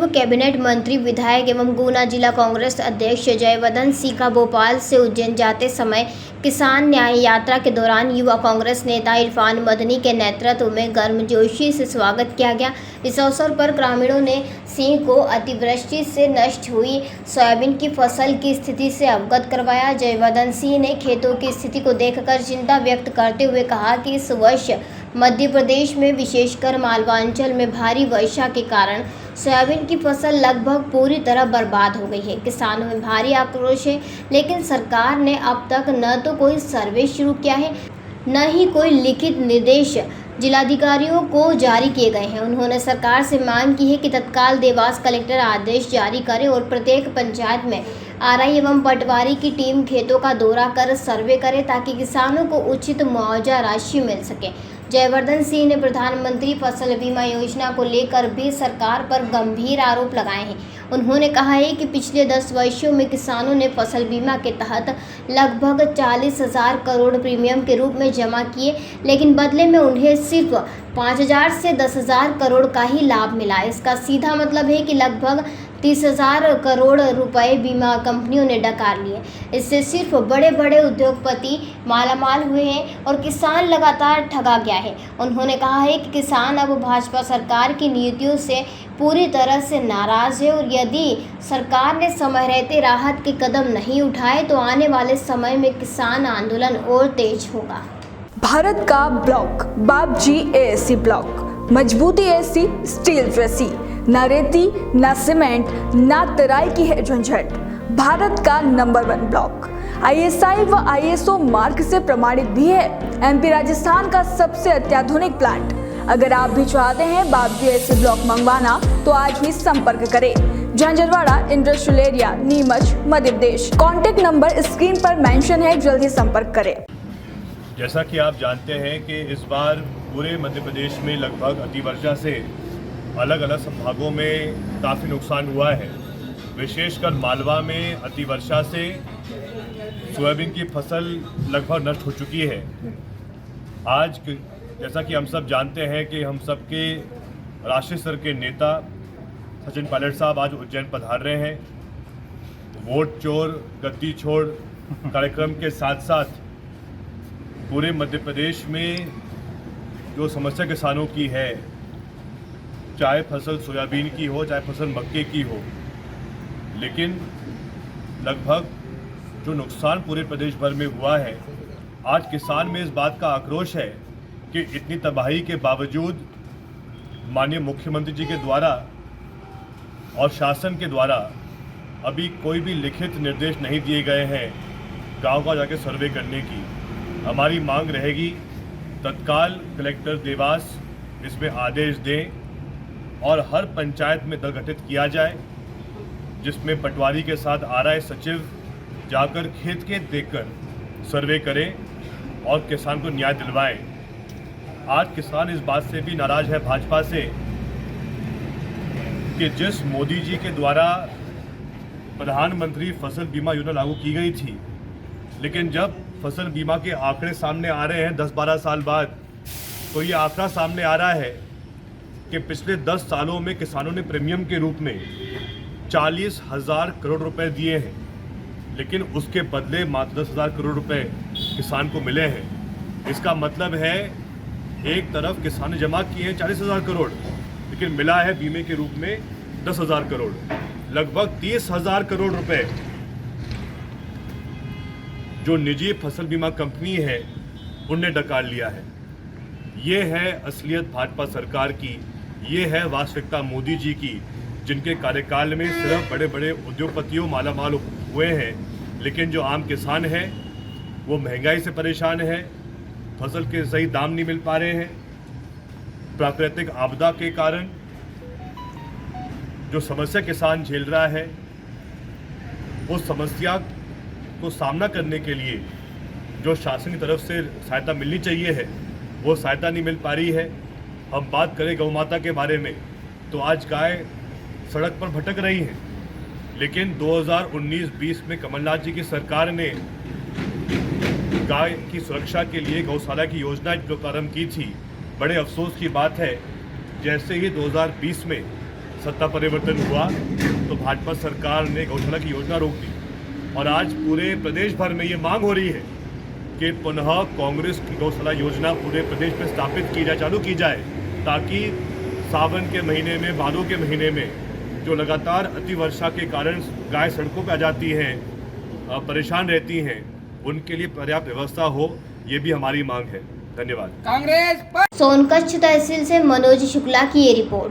पूर्व कैबिनेट मंत्री, विधायक एवं गुना जिला कांग्रेस अध्यक्ष जयवर्धन सिंह का भोपाल से उज्जैन जाते समय किसान न्याय यात्रा के दौरान युवा कांग्रेस नेता इरफान मदनी के नेतृत्व में गर्मजोशी से स्वागत किया गया। इस अवसर पर ग्रामीणों ने सिंह को अतिवृष्टि से नष्ट हुई सोयाबीन की फसल की स्थिति से अवगत करवाया। जयवर्धन सिंह ने खेतों की स्थिति को देखकर चिंता व्यक्त करते हुए कहा कि इस वर्ष मध्य प्रदेश में विशेषकर मालवांचल में भारी वर्षा के कारण सोयाबीन की फसल लगभग पूरी तरह बर्बाद हो गई है। किसानों में भारी आक्रोश है, लेकिन सरकार ने अब तक न तो कोई सर्वे शुरू किया है, न ही कोई लिखित निर्देश जिलाधिकारियों को जारी किए गए हैं। उन्होंने सरकार से मांग की है कि तत्काल देवास कलेक्टर आदेश जारी करे और प्रत्येक पंचायत में आरआई एवं पटवारी की टीम खेतों का दौरा कर सर्वे करे ताकि किसानों को उचित मुआवजा राशि मिल सके। जयवर्धन सिंह ने प्रधानमंत्री फसल बीमा योजना को लेकर भी सरकार पर गंभीर आरोप लगाए हैं। उन्होंने कहा है कि पिछले 10 वर्षों में किसानों ने फसल बीमा के तहत लगभग 40,000 करोड़ प्रीमियम के रूप में जमा किए, लेकिन बदले में उन्हें सिर्फ 5,000 से 10,000 करोड़ का ही लाभ मिला। इसका सीधा मतलब है कि लगभग 30,000 करोड़ रुपए बीमा कंपनियों ने डकार लिए। इससे सिर्फ बड़े बड़े उद्योगपति मालामाल हुए हैं और किसान लगातार ठगा गया है। उन्होंने कहा है कि किसान अब भाजपा सरकार की नीतियों से पूरी तरह से नाराज है और यदि सरकार ने समय रहते राहत के कदम नहीं उठाए तो आने वाले समय में किसान आंदोलन और तेज होगा। भारत का ब्लॉक बापजी एएससी ब्लॉक, मजबूती एसी स्टील रेसी, न रेती न सीमेंट न तराई की है झंझट। भारत का नंबर 1 ब्लॉक आईएसआई व आईएसओ मार्क से प्रमाणित भी है। एमपी राजस्थान का सबसे अत्याधुनिक प्लांट। अगर आप भी चाहते हैं बापजी एसी ब्लॉक मंगवाना तो आज ही संपर्क करें। Jhanjharwada industrial area, Neemuch, Madhya Pradesh. Contact number screen पर मेंशन है, जल्दी संपर्क करें। जैसा कि आप जानते हैं कि इस बार पूरे मध्य प्रदेश में लगभग अतिवर्षा से अलग अलग संभागों में काफ़ी नुकसान हुआ है। विशेषकर मालवा में अतिवर्षा से सोयाबीन की फसल लगभग नष्ट हो चुकी है। आज जैसा कि हम सब जानते हैं कि हम सबके राष्ट्रीय स्तर के नेता सचिन पायलट साहब आज उज्जैन पधार रहे हैं। वोट चोर गद्दी छोड़ कार्यक्रम के साथ साथ पूरे मध्य प्रदेश में जो समस्या किसानों की है, चाहे फसल सोयाबीन की हो चाहे फसल मक्के की हो, लेकिन लगभग जो नुकसान पूरे प्रदेश भर में हुआ है, आज किसान में इस बात का आक्रोश है कि इतनी तबाही के बावजूद माननीय मुख्यमंत्री जी के द्वारा और शासन के द्वारा अभी कोई भी लिखित निर्देश नहीं दिए गए हैं गांव जाके सर्वे करने की। हमारी मांग रहेगी तत्काल कलेक्टर देवास इसमें आदेश दें और हर पंचायत में दल गठित किया जाए, जिसमें पटवारी के साथ आरआई सचिव जाकर खेत देखकर सर्वे करें और किसान को न्याय दिलवाएं। आज किसान इस बात से भी नाराज है भाजपा से कि जिस मोदी जी के द्वारा प्रधानमंत्री फसल बीमा योजना लागू की गई थी, लेकिन जब फसल बीमा के आंकड़े सामने आ रहे हैं 10-12 साल बाद, तो ये आंकड़ा सामने आ रहा है कि पिछले 10 सालों में किसानों ने प्रीमियम के रूप में 40,000 करोड़ रुपए दिए हैं, लेकिन उसके बदले मात्र 10,000 करोड़ रुपए किसान को मिले हैं। इसका मतलब है एक तरफ किसान ने जमा किए हैं 40,000 करोड़, लेकिन मिला है बीमे के रूप में 10,000 करोड़। लगभग 30,000 करोड़ रुपए जो निजी फसल बीमा कंपनी है उनने डकार लिया है। ये है असलियत भाजपा सरकार की, ये है वास्तविकता मोदी जी की, जिनके कार्यकाल में सिर्फ बड़े बड़े उद्योगपतियों मालामाल हुए हैं, लेकिन जो आम किसान है वो महंगाई से परेशान है, फसल के सही दाम नहीं मिल पा रहे हैं। प्राकृतिक आपदा के कारण जो समस्या किसान झेल रहा है, उस समस्या को सामना करने के लिए जो शासन की तरफ से सहायता मिलनी चाहिए है, वो सहायता नहीं मिल पा रही है। हम बात करें गौ माता के बारे में, तो आज गाय सड़क पर भटक रही हैं, लेकिन 2019-20 में कमलनाथ जी की सरकार ने गाय की सुरक्षा के लिए गौशाला की योजना जो प्रारंभ की थी। बड़े अफसोस की बात है, जैसे ही 2020 में सत्ता परिवर्तन हुआ तो भाजपा सरकार ने गौशाला की योजना रोक दी और आज पूरे प्रदेश भर में ये मांग हो रही है कि पुनः कांग्रेस की गौशाला योजना पूरे प्रदेश में स्थापित की जाए, चालू की जाए, ताकि सावन के महीने में, भादों के महीने में जो लगातार अतिवर्षा के कारण गाय सड़कों पर आ जाती हैं, परेशान रहती हैं, उनके लिए पर्याप्त व्यवस्था हो, ये भी हमारी मांग है। धन्यवाद। कांग्रेस पर सोनकच्छ तहसील से मनोज शुक्ला की ये रिपोर्ट।